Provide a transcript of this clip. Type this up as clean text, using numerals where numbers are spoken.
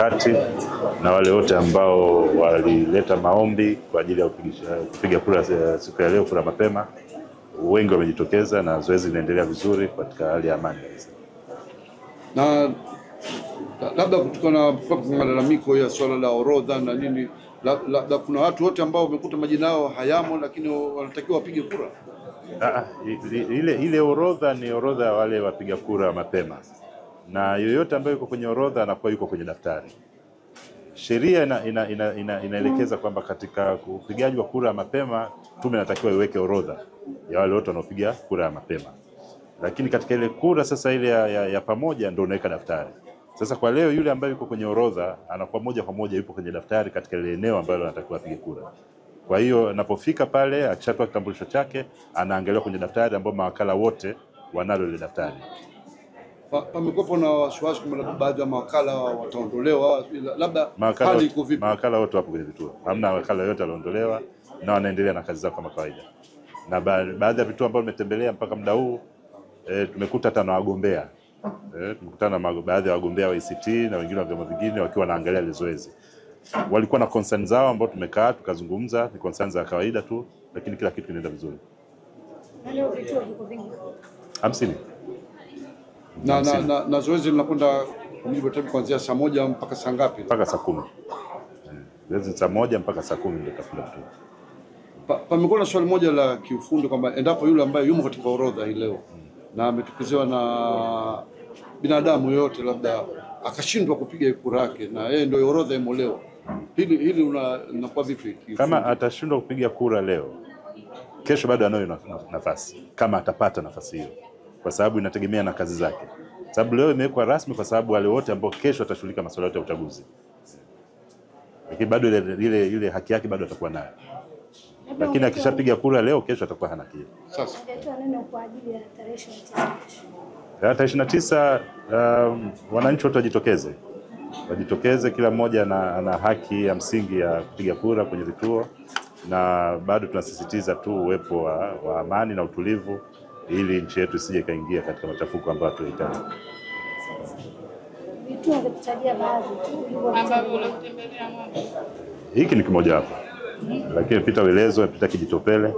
bahati na wale wote ambao walileta maombi kwa ajili ya kupiga kura siku ya leo, kura mapema. Wengi wamejitokeza na zoezi linaendelea vizuri katika hali ya amani. Na labda kutokana na malalamiko ya swala la orodha na nini, labda kuna watu wote ambao wamekuta majina yao hayamo lakini wanatakiwa wapige kura. Ile orodha ni orodha ya wale wapiga kura mapema, na yoyote ambaye yuko kwenye orodha anakuwa yuko kwenye daftari. Sheria inaelekeza kwamba katika upigaji wa kura mapema tume inatakiwa iweke orodha ya wale wote wanaopiga kura ya mapema, lakini katika ile kura sasa ile ya pamoja ndio unaweka daftari. Sasa kwa leo yule ambaye yuko kwenye orodha anakuwa moja kwa moja yupo kwenye daftari katika ile eneo ambalo anatakiwa apige kura. Kwa hiyo anapofika pale, akishatoa kitambulisho chake, anaangaliwa kwenye daftari ambao mawakala wote wanalo ile daftari. Pamekuwa na wasiwasi kwamba baadhi ya mawakala wataondolewa, labda hali iko vipi? Mawakala wote wapo kwenye vituo. Hamna wakala yote aliondolewa na wanaendelea na kazi zao kama kawaida. Na baadhi ya vituo ambavyo nimetembelea mpaka muda huu tumekuta hata na wagombea. Tumekutana na baadhi ya wagombea wa ACT na wengine wa vyama vingine wakiwa wanaangalia ile zoezi. Walikuwa na concern zao ambao tumekaa tukazungumza, ni concern za kawaida tu, lakini kila kitu kinaenda vizuri. Leo vituo viko vingi. 50. Na zoezi linakwenda kuanzia saa 1 mpaka saa ngapi? Mpaka saa 10. Zoezi saa 1 mpaka saa 10 ndio tafunga vituo. Pamekuwa na swali moja la kiufundi kwamba endapo yule ambaye yumo katika orodha hii leo na ametukiziwa na binadamu yote labda akashindwa kupiga kura yake na yeye ndio orodha imolewa, hili linakuwa vipi? Kama atashindwa kupiga kura leo, kesho bado anayo nafasi kama atapata nafasi hiyo, kwa sababu inategemea na kazi zake. Sababu leo imewekwa rasmi kwa sababu wale wote ambao kesho atashughulika masuala yote ya uchaguzi, lakini bado ile haki yake bado atakuwa nayo. Lakini akishapiga kura leo, kesho atakuwa hana kile. Sasa neno kwa ajili ya tarehe 29. Tarehe 29 wananchi wote wajitokeze, kila mmoja ana haki ya msingi ya kupiga kura kwenye vituo, na bado tunasisitiza tu uwepo wa amani na utulivu ili nchi yetu isije kaingia katika machafuko ambayo tunahitaji. Vituo vitatajia baadhi tu ambavyo unatembelea mwana. Hiki ni kimoja hapo. Lakini pita Welezo, pita Kijitopele.